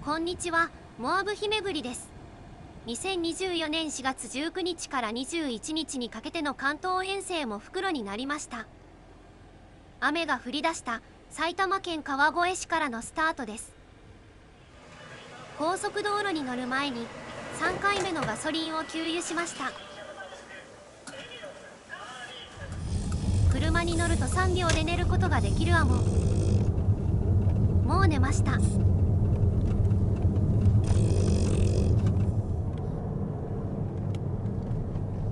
こんにちは、モアブ姫ぶりです。2024年4月19日から21日にかけての関東遠征も復路になりました。雨が降り出した埼玉県川越市からのスタートです。高速道路に乗る前に3回目のガソリンを給油しました。車に乗ると3秒で寝ることができるアモ。もう寝ました。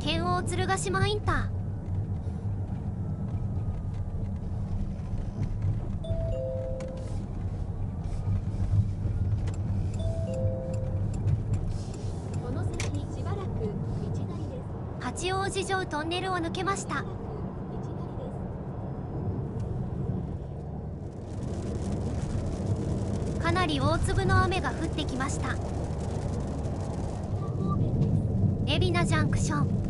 県央鶴ヶ島インター。この先しばらく道なりです。八王子城トンネルを抜けました。かなり大粒の雨が降ってきました。海老名ジャンクション。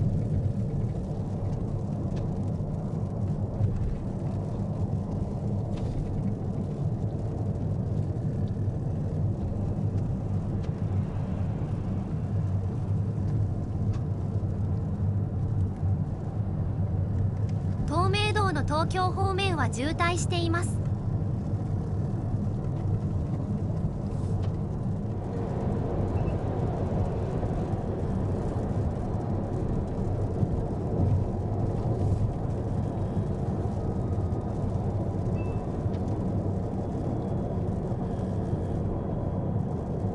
東名道の東京方面は渋滞しています。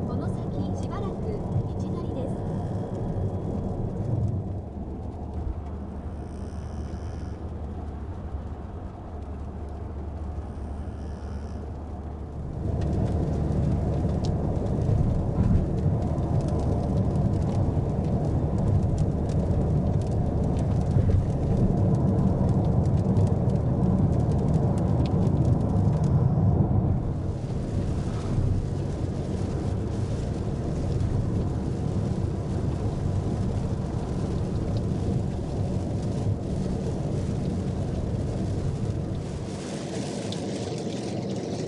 この先しばらく道なりです。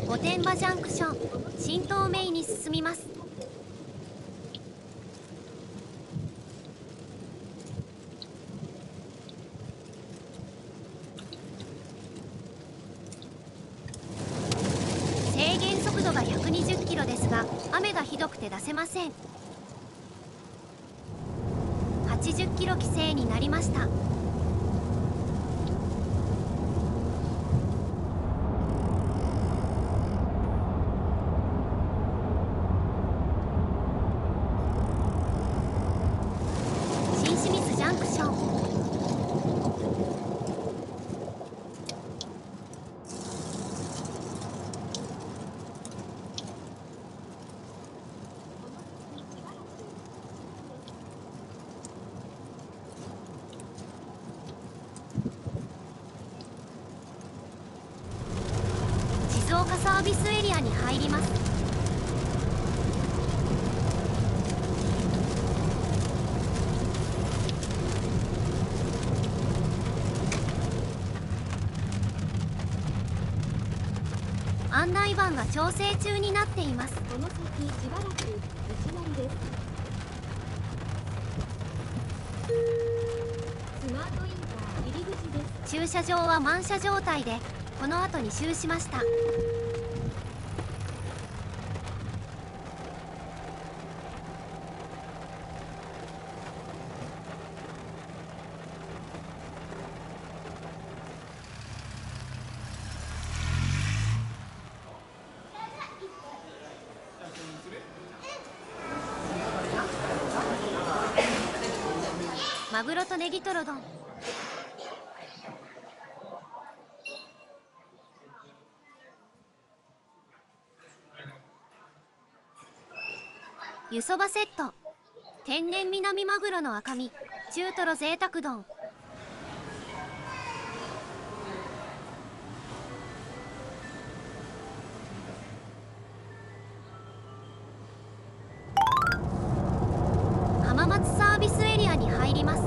御殿場ジャンクション、新東名に進みます。制限速度が120キロですが、雨がひどくて出せません。80キロ規制になりました。新清水ジャンクション。静岡サービスエリアに入ります。案内板が調整中になっています。この先しばらく道なりです。スマートインター入り口です。駐車場は満車状態で、この後に集しました。マグロとネギトロ丼。湯そばセット。天然南マグロの赤身、中トロ贅沢丼。浜松サービスエリアに入ります。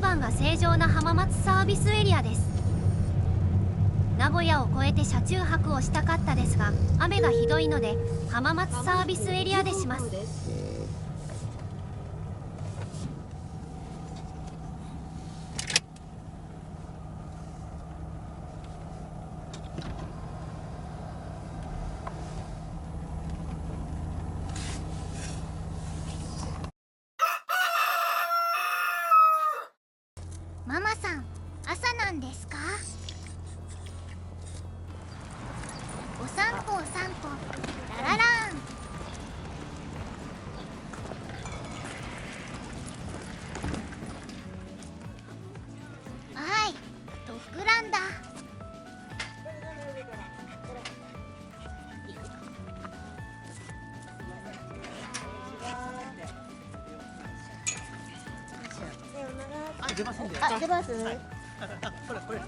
2番が正常な浜松サービスエリアです。名古屋を越えて車中泊をしたかったですが、雨がひどいので浜松サービスエリアでします。ママさん、朝なんですか？お散歩お散歩、ラララン。はい、ドッグランだ。出ませんで。出ます。これ。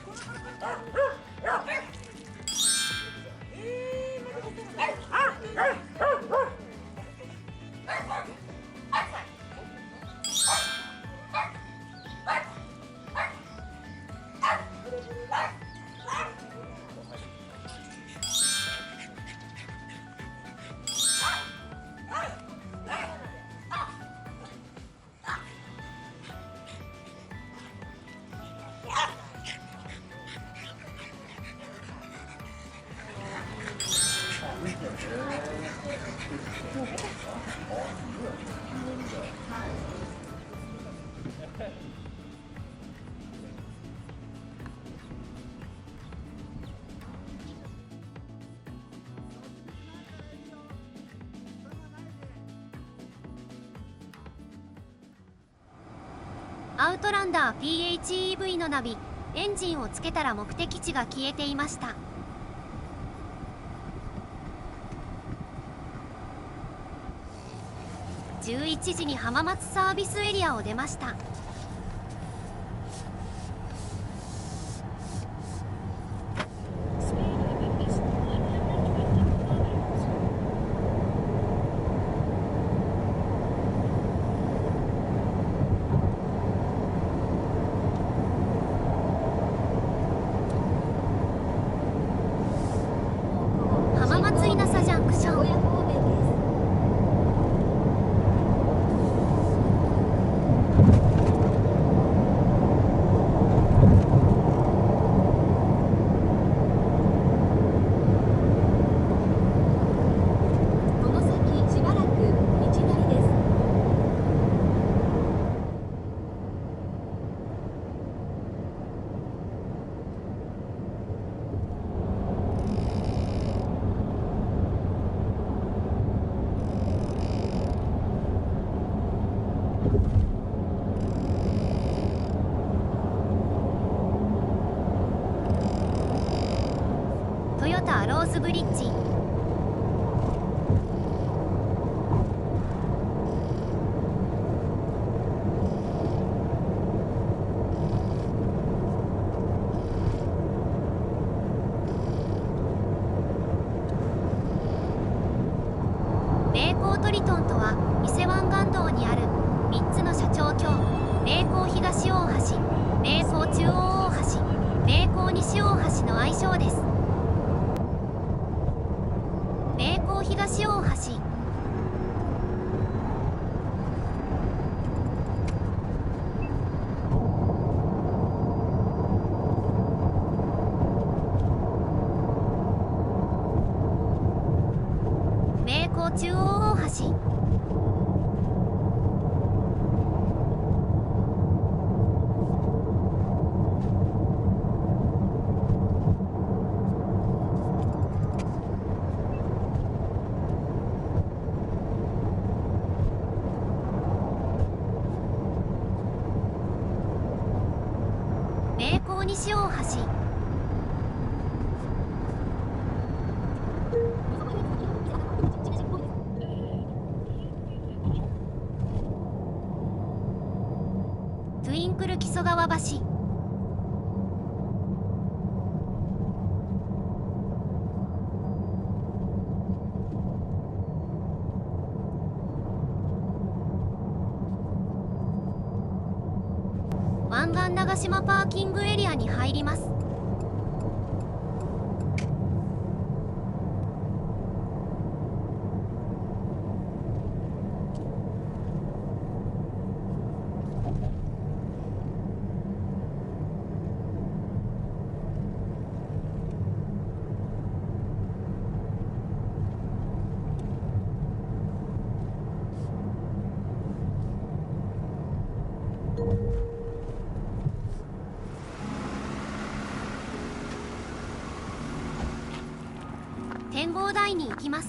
アウトランダー PHEV のナビ、エンジンをつけたら目的地が消えていました。11時に浜松サービスエリアを出ました。浜松稲佐ジャンクション。名古屋方面です。この先しばらく道なりです。トヨタアローズブリッジ。名工トリトンとは伊勢湾岸道にある3つの社長橋、名工東大橋、名工中央大橋、名工西大橋の愛称です。名工東大橋。名工中央大橋。名工西大橋。トゥインクル木曽川橋。湾湾岸長島パーキングエリアに入ります。展望台に行きます。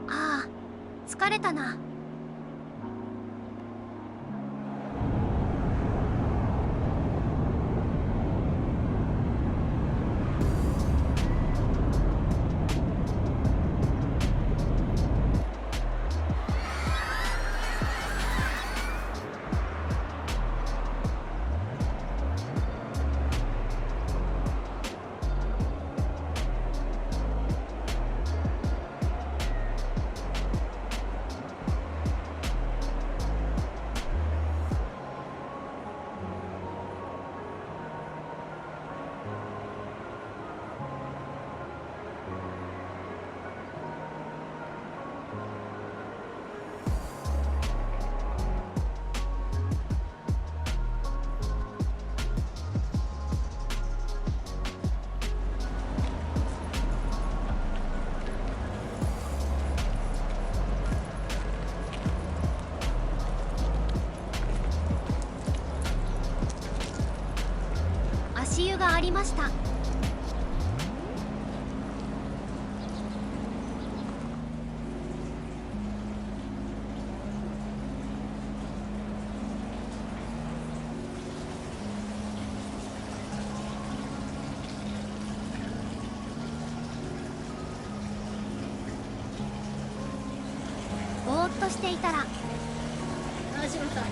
ああ、疲れたな。足湯がありました。ぼーっとしていたら始まった。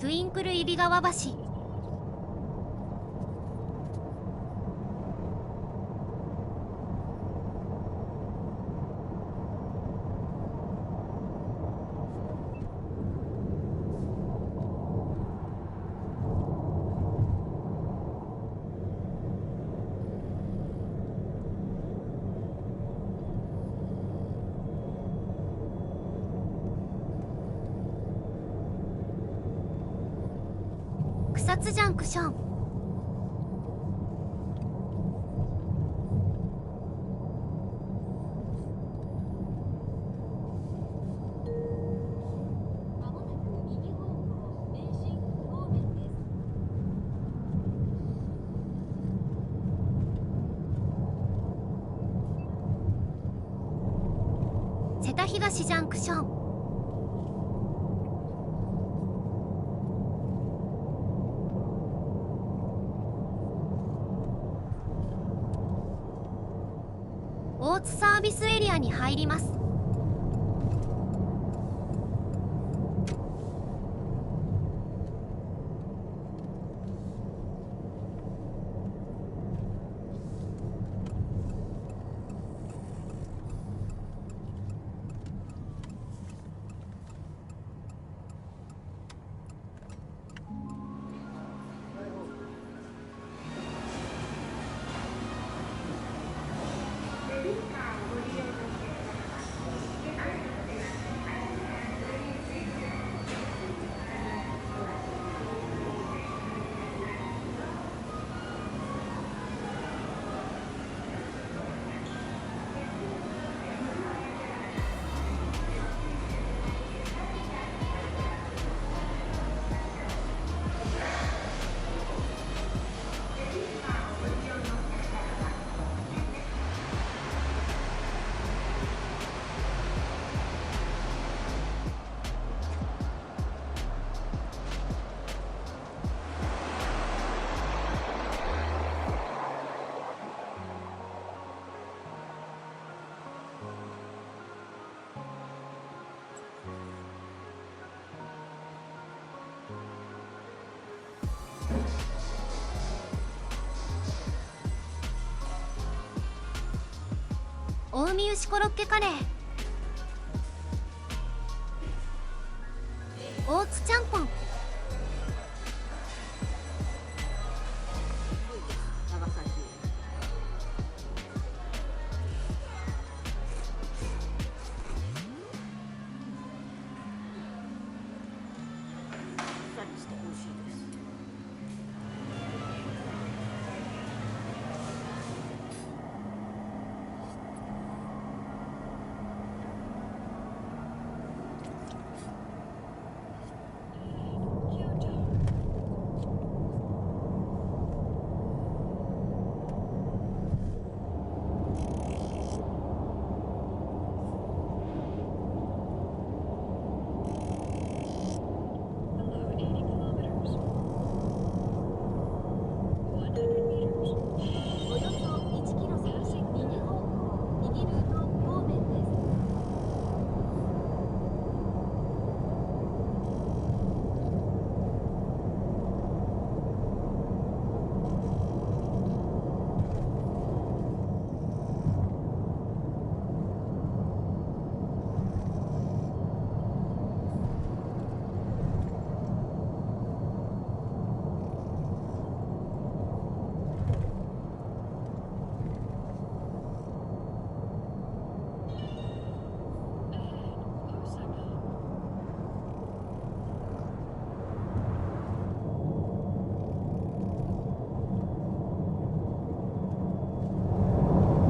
トゥインクル揖斐川橋。草津ジャンクション。まもなく右方向名神方面です。瀬田東ジャンクション。大津サービスエリアに入ります。大海牛コロッケカレー、大津ちゃんぽん、長崎。さっきして美味しいです。およそ1キロ先右方向右ルート方面です。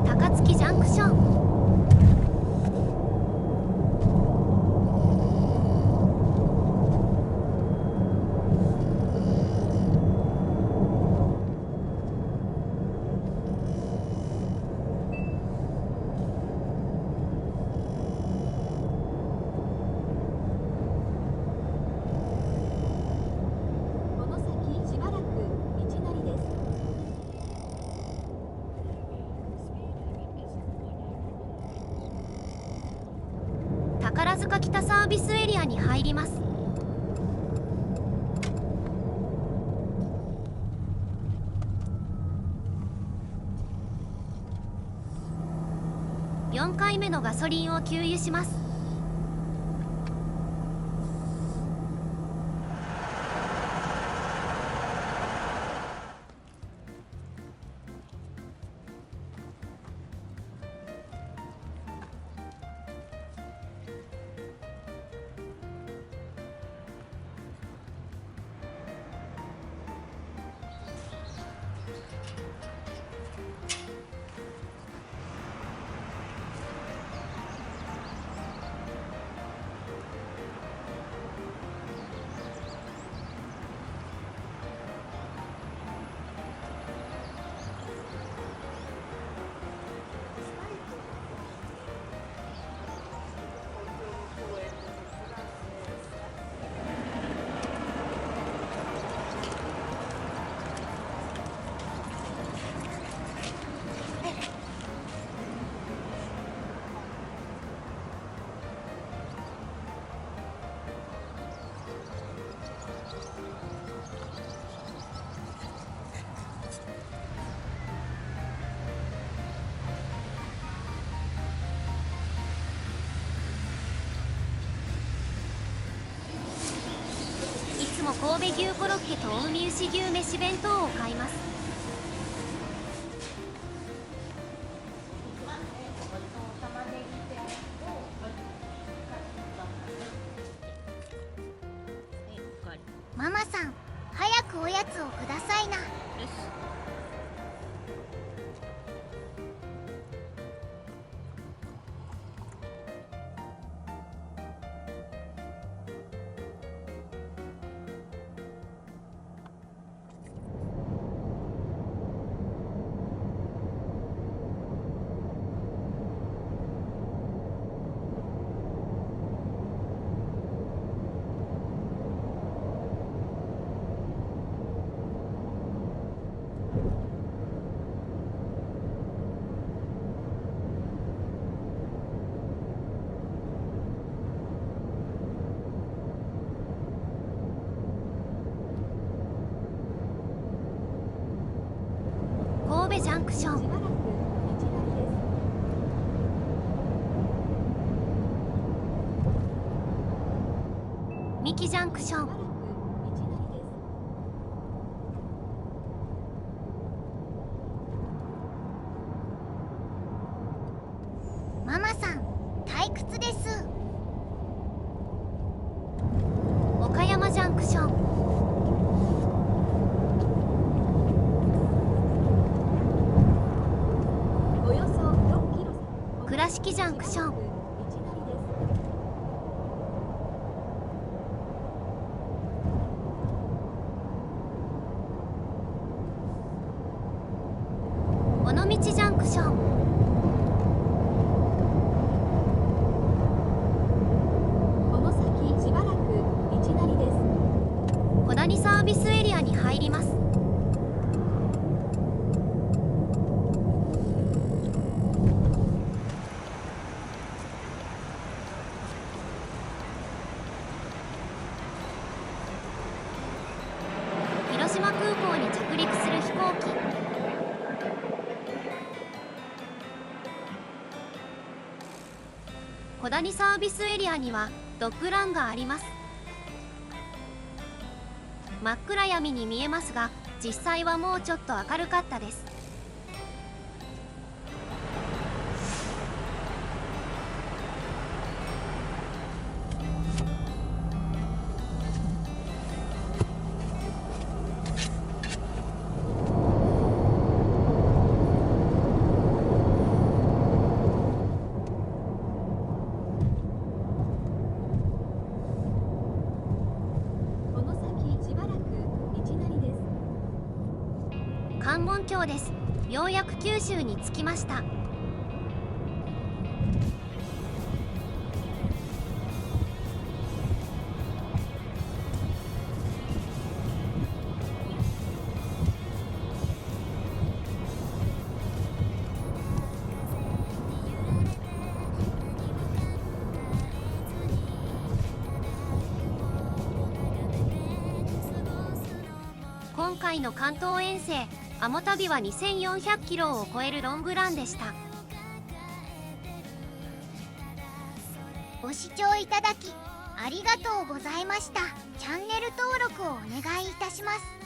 高槻ジャンクション、この先しばらく道なりです。宝塚北サービスエリアに入ります。4回目のガソリンを給油します。いつも神戸牛コロッケと大海牛牛飯弁当を買います。ママさん、早くおやつをくださいな。神戸ジャンクション、しばらく道なりです。敷ジャンクション。しばらく道なりです。ママさん退屈です。岡山ジャンクション。およそ4キロ倉敷ジャンクション。道なりです。尾道ジャンクション。この先しばらく道なりです。小谷サービスエリアに入ります。広島空港に着陸する飛行機。小谷サービスエリアにはドッグランがあります。真っ暗闇に見えますが、実際はもうちょっと明るかったです。この先しばらく道なりです。関門橋です。ようやく九州に着きました。今回の関東遠征アモ旅は2400キロを超えるロングランでした。ご視聴いただきありがとうございました。チャンネル登録をお願いいたします。